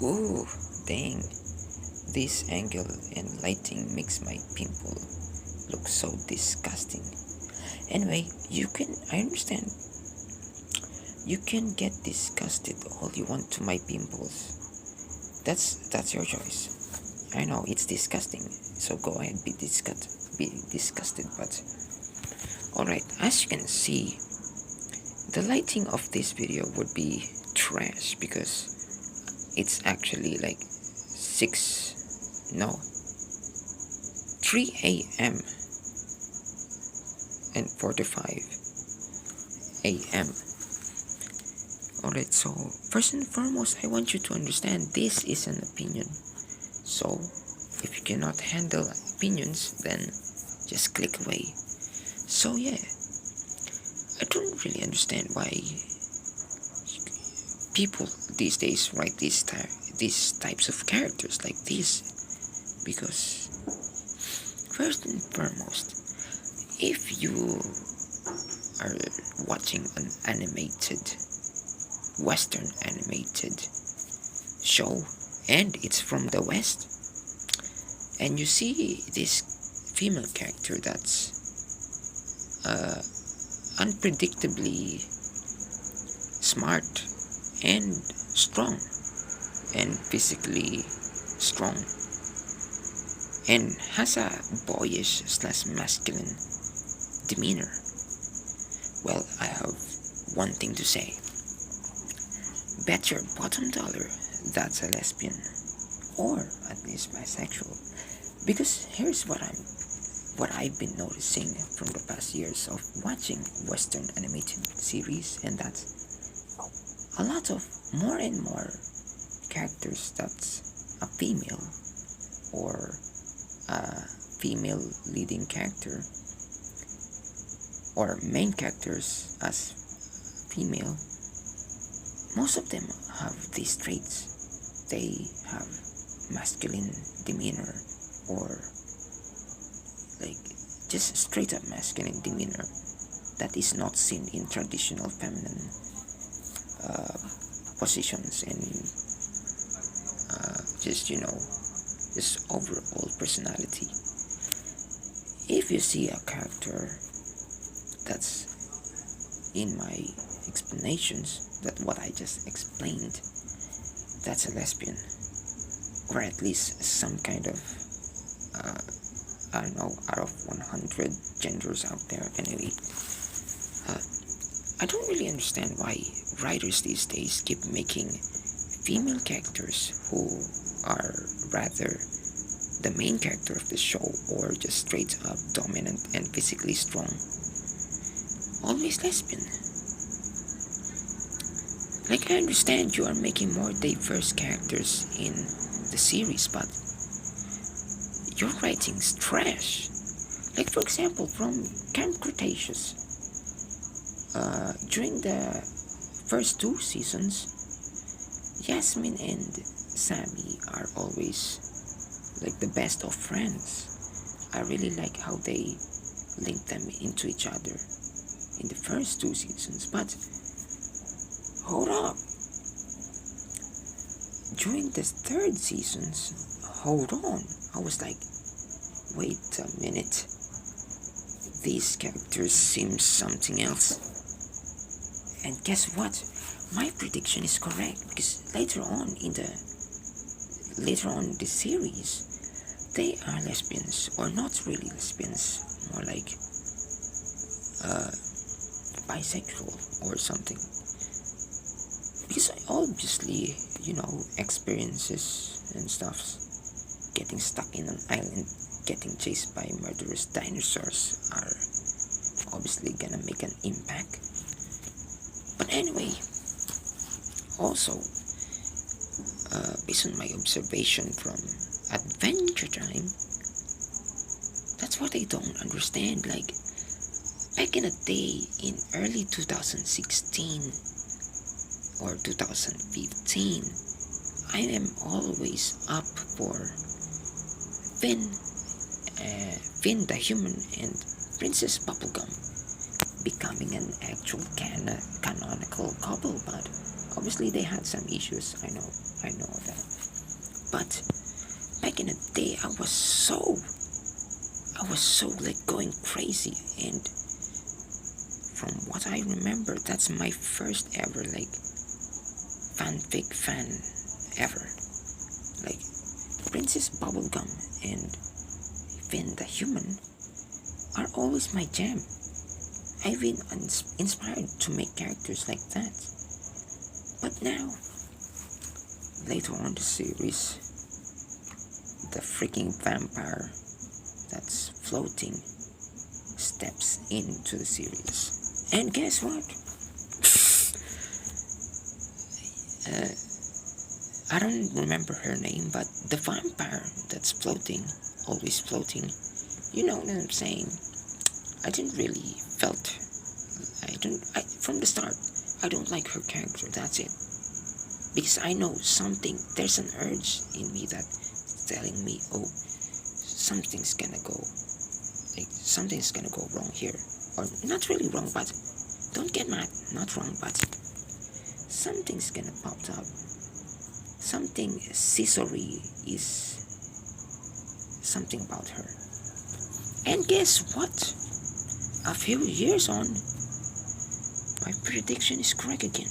Ooh, dang. This angle and lighting makes my pimple look so disgusting. Anyway, I understand. You can get disgusted all you want to my pimples. That's your choice. I know it's disgusting, so go ahead, be disgusted. But alright, as you can see, the lighting of this video would be trash because it's actually like 6, no, 3 a.m. and 45 a.m. Alright, so first and foremost, I want you to understand this is an opinion. So, if you cannot handle opinions, then just click away. So, yeah, I don't really understand why people these days write these types of characters like this. Because, first and foremost, if you are watching an Western animated show and it's from the West, and you see this female character that's unpredictably smart and strong and physically strong and has a boyish slash masculine demeanor, well, I have one thing to say. Bet your bottom dollar that's a lesbian or at least bisexual. Because here's what I've been noticing from the past years of watching Western animated series, and that's a lot of more and more characters that's a female or a female leading character or main characters as female. Most of them have these traits. They have masculine demeanor or like just straight up masculine demeanor that is not seen in traditional feminine uh, positions and just overall personality. If you see a character that's in my explanations, that what I just explained, that's a lesbian, or at least some kind of uh, I don't know, out of 100 genders out there. Anyway, uh, I don't really understand why writers these days keep making female characters who are rather the main character of the show or just straight up dominant and physically strong always lesbian. Like, I understand you are making more diverse characters in the series, but your writing's trash. Like, for example, from Camp Cretaceous, during the first 2 seasons, Yasmin and Sammy are always like the best of friends. I really like how they link them into each other in the first 2 seasons. But hold up, during the third seasons, hold on. I was like, wait a minute. These characters seem something else. And guess what? My prediction is correct because later on in the series, they are lesbians, or not really lesbians, more like bisexual or something. Because obviously, experiences and stuffs, getting stuck in an island, getting chased by murderous dinosaurs are obviously gonna make an impact. But anyway, also, based on my observation from Adventure Time, that's what I don't understand. Like, back in the day, in early 2016 or 2015, I am always up for Finn the Human and Princess Bubblegum becoming an actual canonical couple, but Obviously, they had some issues. I know that. But back in the day, I was so like going crazy, and from what I remember, that's my first ever like fanfic fan ever. Like Princess Bubblegum and Finn the Human are always my jam. I've been inspired to make characters like that. But now, later on the series, the freaking vampire that's floating steps into the series. And guess what? I don't remember her name, but the vampire that's floating, always floating, you know what I'm saying? I didn't really felt, from the start, I don't like her character, that's it. Because I know something, there's an urge in me that's telling me, oh, something's gonna go wrong here. Or not really wrong, but don't get mad, not wrong, but something's gonna pop up. Something scissory is something about her. And guess what? A few years on, my prediction is correct again.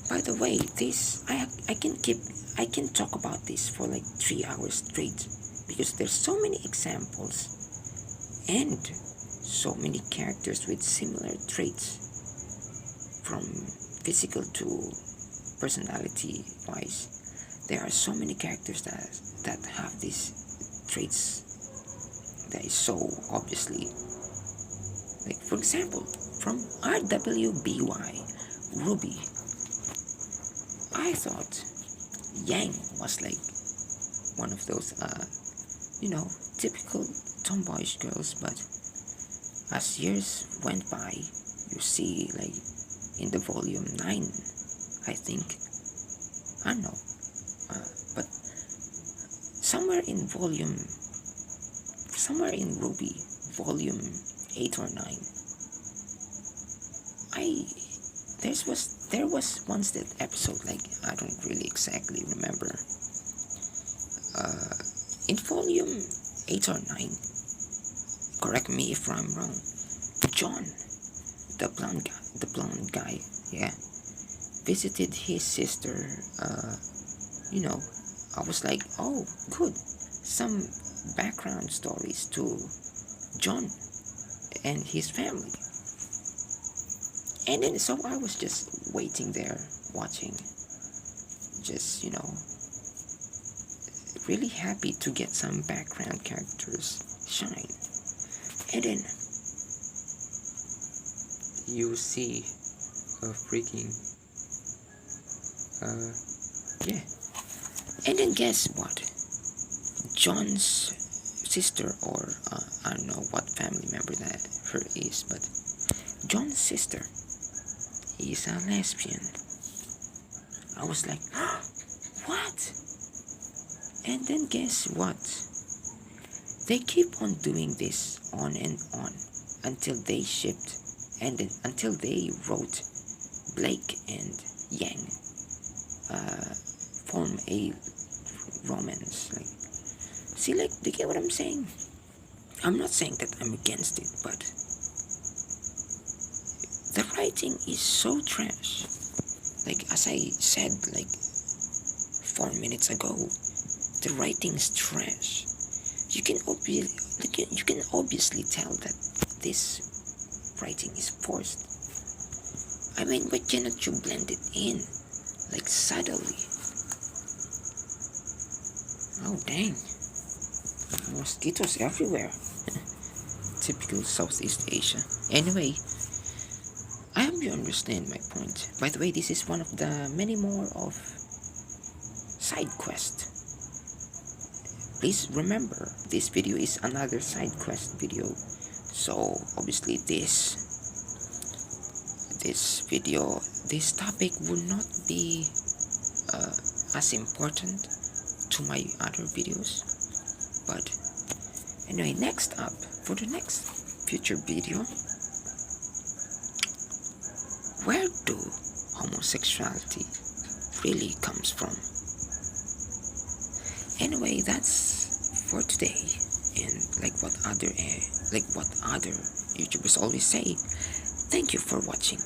By the way, this I can talk about this for like 3 hours straight because there's so many examples and so many characters with similar traits, from physical to personality wise. There are so many characters that have these traits that is so obviously, like for example, from RWBY Ruby, I thought Yang was like one of those typical tomboyish girls, but as years went by, you see like in the volume 9, I think, I don't know, but somewhere in Ruby volume 8 or 9, there was once that episode, like I don't really exactly remember, in volume 8 or 9, correct me if I'm wrong, John, the blonde guy, yeah, visited his sister. I was like, oh, good, some background stories to John and his family. And then so I was just waiting there, watching, just really happy to get some background characters shine. And then you see a freaking yeah. And then guess what? John's sister, or I don't know what family member that her is, but John's sister is a lesbian. I was like, what? And then guess what? They keep on doing this on and on until they shipped, and then until they wrote Blake and Yang form a romance. Like, see, like, do you get what I'm saying? I'm not saying that I'm against it, but the writing is so trash. Like, as I said like 4 minutes ago, the writing's trash. You can obviously tell that this writing is forced. I mean, why cannot you blend it in, like subtly? Oh dang, mosquitoes everywhere. Typical Southeast Asia. Anyway, I hope you understand my point. By the way, this is one of the many more of side quest. Please remember, this video is another side quest video. So obviously this topic would not be as important to my other videos. But anyway, next up, for the next future video, do homosexuality really comes from. Anyway, that's for today. And like what other YouTubers always say, thank you for watching.